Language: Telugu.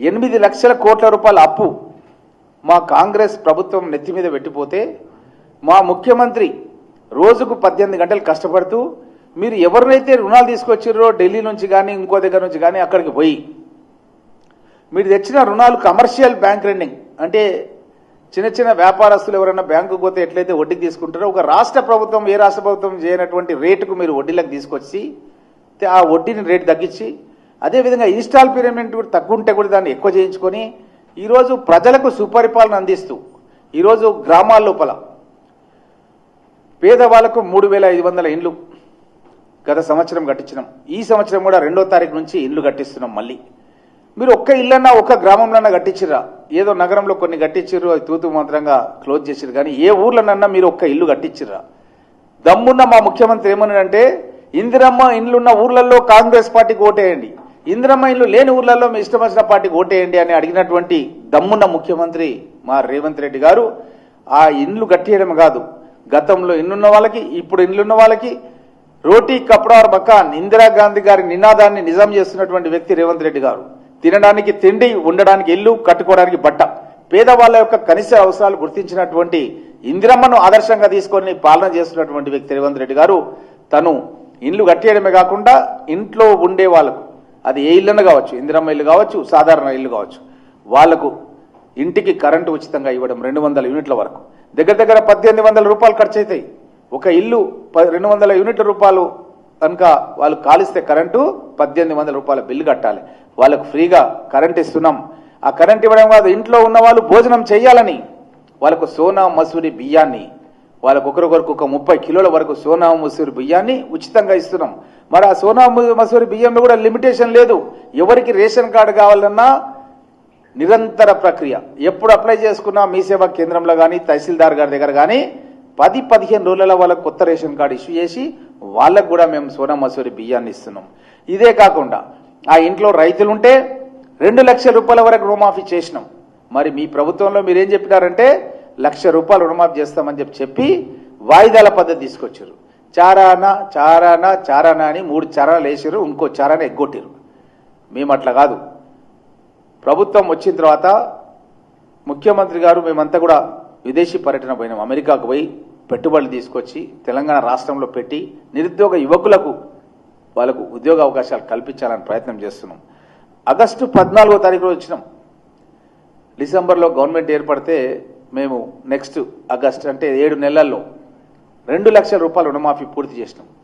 8 లక్షల కోట్ల రూపాయల అప్పు మా కాంగ్రెస్ ప్రభుత్వం నెత్తి మీద పెట్టిపోతే మా ముఖ్యమంత్రి రోజుకు 18 గంటలు కష్టపడుతూ మీరు ఎవరినైతే రుణాలు తీసుకొచ్చిర్రో ఢిల్లీ నుంచి కానీ ఇంకో దగ్గర నుంచి కానీ అక్కడికి పోయి మీరు తెచ్చిన రుణాలు కమర్షియల్ బ్యాంక్ లెండింగ్ అంటే చిన్న చిన్న వ్యాపారస్తులు ఎవరైనా బ్యాంకుకు పోతే ఎట్లయితే వడ్డీకి తీసుకుంటారో ఒక రాష్ట్ర ప్రభుత్వం ఏ రాష్ట్ర ప్రభుత్వం చేయనటువంటి రేటుకు మీరు వడ్డీలకు తీసుకొచ్చి ఆ వడ్డీని రేటు తగ్గించి అదేవిధంగా ఇన్స్టాల్ పేమెంట్ కూడా తక్కువ ఉంటే కూడా దాన్ని ఎక్కువ చేయించుకొని ఈరోజు ప్రజలకు సుపరిపాలన అందిస్తూ ఈరోజు గ్రామాల లోపల పేదవాళ్లకు 3,500 ఇండ్లు గత సంవత్సరం కట్టించినాం. ఈ సంవత్సరం కూడా 2వ తారీఖు నుంచి ఇండ్లు కట్టిస్తున్నాం. మళ్ళీ మీరు ఒక్క ఇల్లన్నా ఒక్క గ్రామంలోన్నా కట్టించిర్రా? ఏదో నగరంలో కొన్ని కట్టించిర్రు, అది తూతు మాత్రంగా క్లోజ్ చేసిర్రు. కానీ ఏ ఊర్లోనన్నా మీరు ఒక్క ఇల్లు కట్టించిర్రా? దమ్మున్న మా ముఖ్యమంత్రి ఏమన్నాడంటే ఇందిరమ్మ ఇండ్లున్న ఊర్లలో కాంగ్రెస్ పార్టీకి ఓటేయండి, ఇందిరమ్మ ఇల్లు లేని ఊర్లలో మీ ఇష్టం వచ్చిన పార్టీకి ఓటేయండి అని అడిగినటువంటి దమ్మున్న ముఖ్యమంత్రి మా రేవంత్ రెడ్డి గారు. ఆ ఇండ్లు కట్టేయడం కాదు, గతంలో ఇండ్లున్న వాళ్ళకి ఇప్పుడు ఇండ్లున్న వాళ్ళకి రోటీ కపడా और మకాన్ ఇందిరాగాంధీ గారి నినాదాన్ని నిజం చేస్తున్నటువంటి వ్యక్తి రేవంత్ రెడ్డి గారు. తినడానికి తిండి, ఉండడానికి ఇల్లు, కట్టుకోవడానికి బట్ట, పేదవాళ్ళ యొక్క కనీస అవసరాలు గుర్తించినటువంటి ఇందిరమ్మను ఆదర్శంగా తీసుకొని పాలన చేస్తున్నటువంటి వ్యక్తి రేవంత్ రెడ్డి గారు తను ఇండ్లు కట్టేయడమే కాకుండా ఇంట్లో ఉండే వాళ్ళకు అది ఏ ఇల్లున కావచ్చు, ఇందిరమ్మ ఇల్లు కావచ్చు, సాధారణ ఇల్లు కావచ్చు, వాళ్లకు ఇంటికి కరెంటు ఉచితంగా ఇవ్వడం 200 యూనిట్ల వరకు. దగ్గర దగ్గర 1800 రూపాయలు ఖర్చు అవుతాయి. ఒక ఇల్లు 200 యూనిట్ల రూపాయలు కనుక వాళ్ళు కాలిస్తే కరెంటు 1800 రూపాయల బిల్లు కట్టాలి. వాళ్ళకు ఫ్రీగా కరెంట్ ఇస్తున్నాం. ఆ కరెంట్ ఇవ్వడం కాదు, ఇంట్లో ఉన్న వాళ్ళు భోజనం చేయాలని వాళ్ళకు సోనా మసూరి బియ్యాన్ని వాళ్ళకు ఒకరికొరకు ఒక 30 కిలోల వరకు సోనా మసూరి బియ్యాన్ని ఉచితంగా ఇస్తున్నాం. మరి ఆ సోనా మసూరి బియ్యంలో కూడా లిమిటేషన్ లేదు. ఎవరికి రేషన్ కార్డు కావాలన్నా నిరంతర ప్రక్రియ. ఎప్పుడు అప్లై చేసుకున్నా మీ సేవా కేంద్రంలో కానీ తహసీల్దార్ గారి దగ్గర కానీ 10-15 రోజుల వాళ్ళకు కొత్త రేషన్ కార్డు ఇష్యూ చేసి వాళ్ళకు కూడా మేము సోనా మసూరి బియ్యాన్ని ఇస్తున్నాం. ఇదే కాకుండా ఆ ఇంట్లో రైతులుంటే 2 లక్షల రూపాయల వరకు రుణమాఫీ చేసినాం. మరి మీ ప్రభుత్వంలో మీరేం చెప్పినారంటే 1 లక్ష రూపాయలు రుణమాఫీ చేస్తామని చెప్పి వాయిదాల పద్ధతి తీసుకొచ్చారు. చారానా చారానా చారానా అని 3 చారాలు వేసారు, ఇంకో చారానా ఎగ్గొట్టారు. మేము అట్లా కాదు. ప్రభుత్వం వచ్చిన తర్వాత ముఖ్యమంత్రి గారు మేమంతా కూడా విదేశీ పర్యటన పోయినాం. అమెరికాకు పోయి పెట్టుబడులు తీసుకొచ్చి తెలంగాణ రాష్ట్రంలో పెట్టి నిరుద్యోగ యువకులకు వాళ్ళకు ఉద్యోగ అవకాశాలు కల్పించాలని ప్రయత్నం చేస్తున్నాం. ఆగస్టు 14వ తారీఖు వచ్చినాం. డిసెంబర్లో గవర్నమెంట్ ఏర్పడితే మేము నెక్స్ట్ ఆగస్ట్ అంటే 7 నెలల్లో 2 లక్షల రూపాయల రుణమాఫీ పూర్తి చేసినాం.